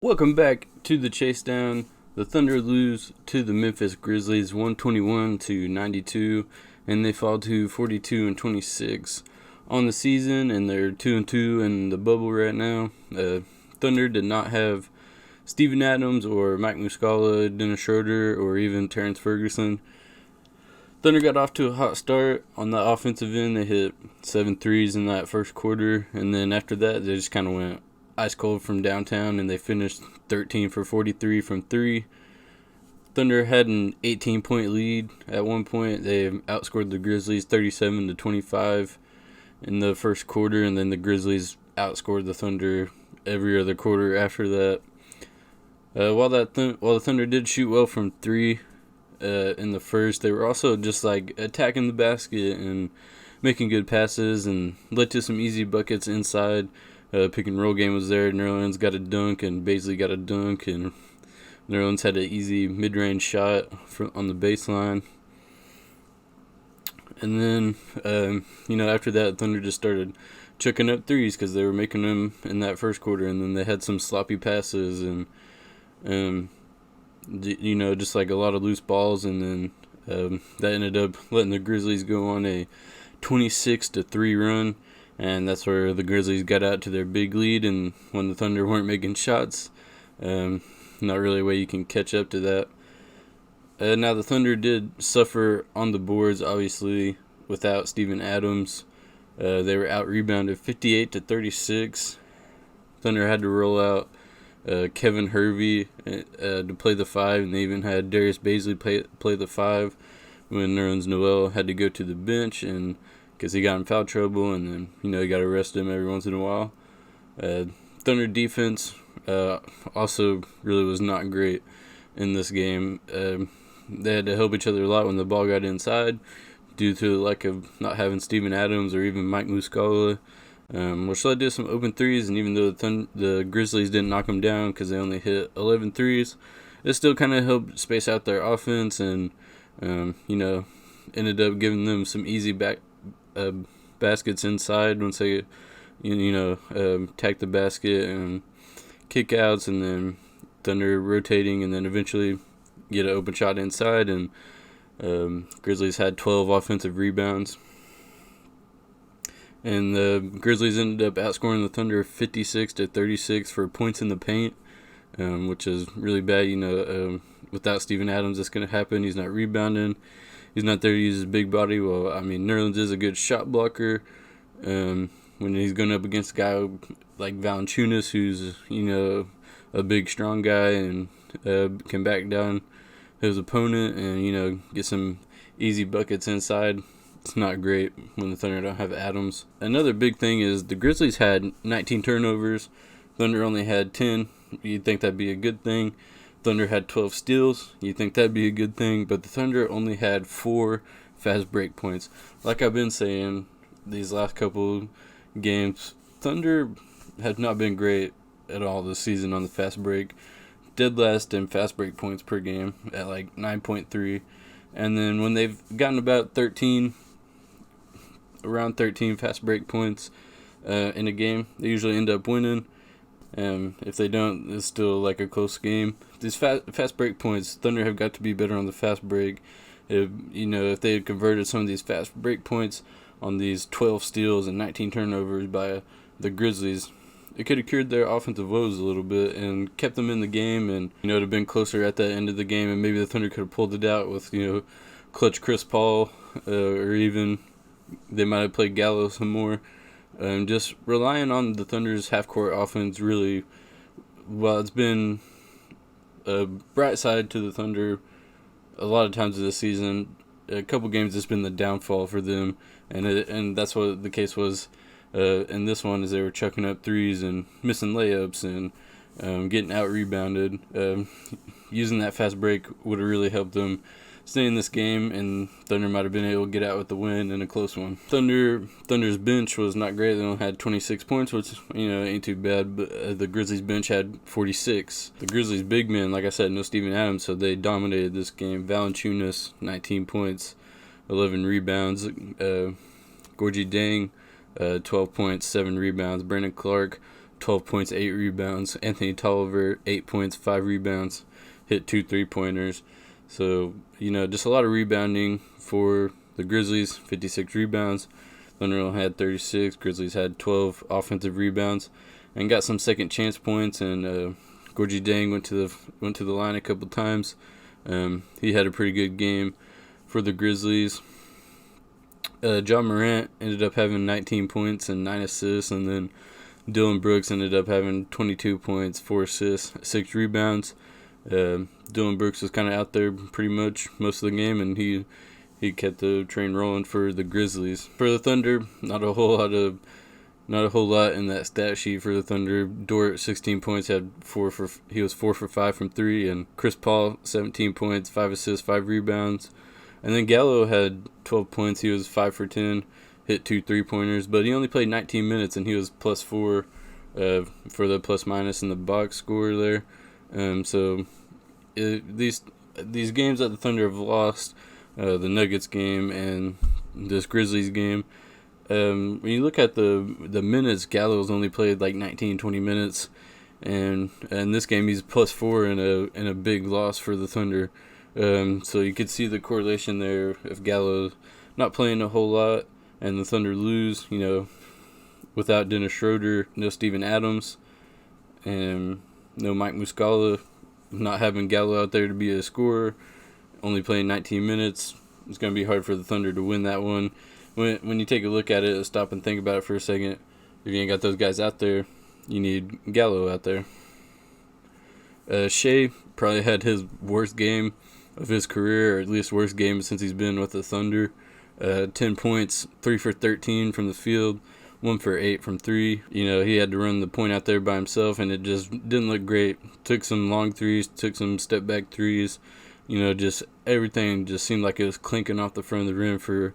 Welcome back to the chase down. The Thunder lose to the Memphis Grizzlies 121-92, and they fall to 42-26 on the season, and they're 2-2 in the bubble right now. Thunder did not have Steven Adams or Mike Muscala, Dennis Schroeder, or even Terrence Ferguson. Thunder got off to a hot start on the offensive end. They hit 7 threes in that first quarter, and then after that, they just kind of went ice cold from downtown, and they finished 13 for 43 from 3. Thunder had an 18-point lead at one point. They outscored the Grizzlies 37-25 in the first quarter, and then the Grizzlies outscored the Thunder every other quarter after that. While the Thunder did shoot well from 3 in the first, they were also just like attacking the basket and making good passes and led to some easy buckets inside. Pick and roll game was there. Nerlens got a dunk and Baisley got a dunk, and Nerlens had an easy mid-range shot on the baseline. And then, after that, Thunder just started chucking up threes because they were making them in that first quarter, and then they had some sloppy passes and, just like a lot of loose balls, and then that ended up letting the Grizzlies go on a 26-3 run. And that's where the Grizzlies got out to their big lead, and when the Thunder weren't making shots, not really a way you can catch up to that. Now, the Thunder did suffer on the boards, obviously, without Steven Adams. They were out-rebounded 58-36. Thunder had to roll out Kevin Hervey to play the 5, and they even had Darius Baisley play the 5 when Nerlens Noel had to go to the bench, and because he got in foul trouble, and then, you got to arrest him every once in a while. Thunder defense also really was not great in this game. They had to help each other a lot when the ball got inside due to the lack of not having Steven Adams or even Mike Muscala, which led to some open threes, and even though the Grizzlies didn't knock them down because they only hit 11 threes, it still kind of helped space out their offense and, ended up giving them some easy baskets inside once they, attack the basket and kickouts, and then Thunder rotating, and then eventually get an open shot inside, and Grizzlies had 12 offensive rebounds. And the Grizzlies ended up outscoring the Thunder 56-36 for points in the paint, which is really bad. Without Steven Adams, that's going to happen. He's not rebounding. He's not there to use his big body. Well, Nerlens is a good shot blocker. When he's going up against a guy like Valanciunas, who's, a big, strong guy and can back down his opponent and, get some easy buckets inside, it's not great when the Thunder don't have Adams. Another big thing is the Grizzlies had 19 turnovers. Thunder only had 10. You'd think that'd be a good thing. Thunder had 12 steals. You'd think that'd be a good thing, but the Thunder only had 4 fast break points. Like I've been saying these last couple games, Thunder have not been great at all this season on the fast break. Dead last in fast break points per game at like 9.3. And then when they've gotten about around 13 fast break points in a game, they usually end up winning. If they don't, it's still like a close game. These fast break points, Thunder have got to be better on the fast break. If they had converted some of these fast break points on these 12 steals and 19 turnovers by the Grizzlies, it could have cured their offensive woes a little bit and kept them in the game, and it would have been closer at the end of the game, and maybe the Thunder could have pulled it out with clutch Chris Paul, or even they might have played Gallo some more. Just relying on the Thunder's half-court offense really, while it's been a bright side to the Thunder a lot of times this season, a couple games it's been the downfall for them, and that's what the case was in this one, is they were chucking up threes and missing layups and getting out-rebounded. Using that fast break would have really helped them stay in this game, and Thunder might have been able to get out with the win in a close one. Thunder's bench was not great. They only had 26 points, which, ain't too bad, but the Grizzlies bench had 46. The Grizzlies big men, like I said, no Steven Adams, so they dominated this game. Valanciunas, 19 points, 11 rebounds. Gorgie Dang, 12 points, 7 rebounds. Brandon Clark, 12 points, 8 rebounds. Anthony Tolliver, 8 points, 5 rebounds, hit 2 3-pointers. So, just a lot of rebounding for the Grizzlies, 56 rebounds. Thunder only had 36. Grizzlies had 12 offensive rebounds and got some second chance points. And Gorgie Dang went to the line a couple times. He had a pretty good game for the Grizzlies. John Morant ended up having 19 points and 9 assists, and then Dylan Brooks ended up having 22 points, 4 assists, 6 rebounds. Dylan Brooks was kind of out there pretty much most of the game, and he kept the train rolling for the Grizzlies. For the Thunder, not a whole lot in that stat sheet for the Thunder. Dort, 16 points, he was 4 for 5 from 3, and Chris Paul, 17 points, 5 assists, 5 rebounds. And then Gallo had 12 points. He was 5 for 10, hit 2 3-pointers, but he only played 19 minutes, and he was +4 for the plus-minus in the box score there. These games that the Thunder have lost, the Nuggets game and this Grizzlies game, when you look at the minutes, Gallo's only played like 19, 20 minutes, and in this game he's +4 in a big loss for the Thunder. So you could see the correlation there. If Gallo's not playing a whole lot and the Thunder lose, without Dennis Schroeder, no Steven Adams, and no Mike Muscala, not having Gallo out there to be a scorer, only playing 19 minutes, it's going to be hard for the Thunder to win that one. When you take a look at it, stop and think about it for a second. If you ain't got those guys out there, you need Gallo out there. Shea probably had his worst game of his career, or at least worst game since he's been with the Thunder. 10 points, 3 for 13 from the field, 1 for 8 from 3. He had to run the point out there by himself, and it just didn't look great. Took some long threes, took some step-back threes. Just everything just seemed like it was clinking off the front of the rim for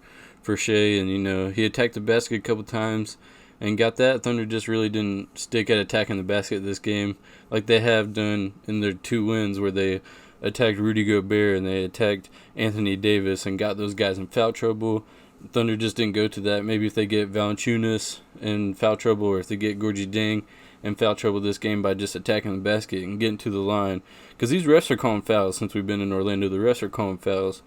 Shea. And, he attacked the basket a couple times and got that. Thunder just really didn't stick at attacking the basket this game like they have done in their 2 wins, where they attacked Rudy Gobert and they attacked Anthony Davis and got those guys in foul trouble. Thunder just didn't go to that. Maybe if they get Valanciunas in foul trouble, or if they get Gorgie Dang in foul trouble this game by just attacking the basket and getting to the line. Because these refs are calling fouls. Since we've been in Orlando, the refs are calling fouls.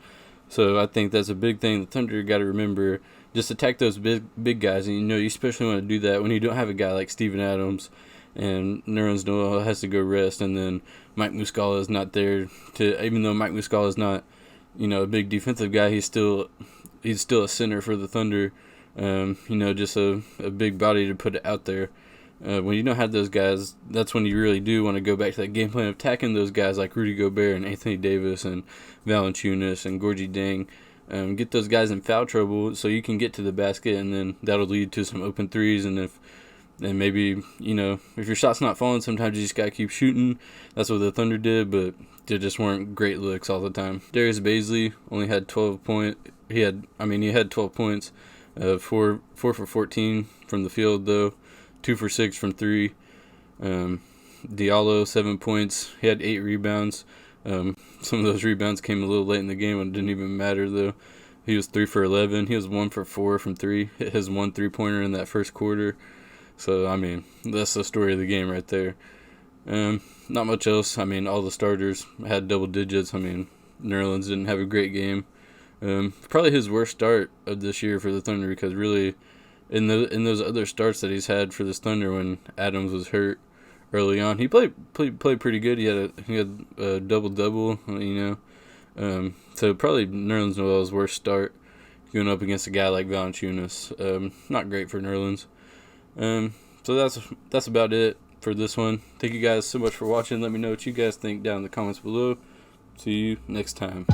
So I think that's a big thing the Thunder got to remember. Just attack those big guys. And, you especially want to do that when you don't have a guy like Steven Adams and Nerlens Noel has to go rest, and then Mike Muscala is not there to, even though Mike Muscala is not, a big defensive guy, he's still a center for the Thunder. Just a big body to put it out there. When you don't have those guys, that's when you really do want to go back to that game plan of attacking those guys like Rudy Gobert and Anthony Davis and Valanciunas and Gorgie Dang. Get those guys in foul trouble so you can get to the basket, and then that'll lead to some open threes. And maybe, if your shot's not falling, sometimes you just got to keep shooting. That's what the Thunder did, but they just weren't great looks all the time. Darius Bazley only had 12 points. He had 12 points, 4 for 14 from the field, though, 2 for 6 from 3. Diallo, 7 points. He had 8 rebounds. Some of those rebounds came a little late in the game, and it didn't even matter, though. He was 3 for 11. He was 1 for 4 from 3. Hit his 1 3-pointer in that first quarter. So, that's the story of the game right there. Not much else. All the starters had double digits. Nerlens didn't have a great game. Probably his worst start of this year for the Thunder, because really, in those other starts that he's had for this Thunder when Adams was hurt early on, he played pretty good. He had a double-double, so probably Nerlens Noel's worst start going up against a guy like Valanciunas. Not great for Nerlens. So that's about it for this one. Thank you guys so much for watching. Let me know what you guys think down in the comments below. See you next time.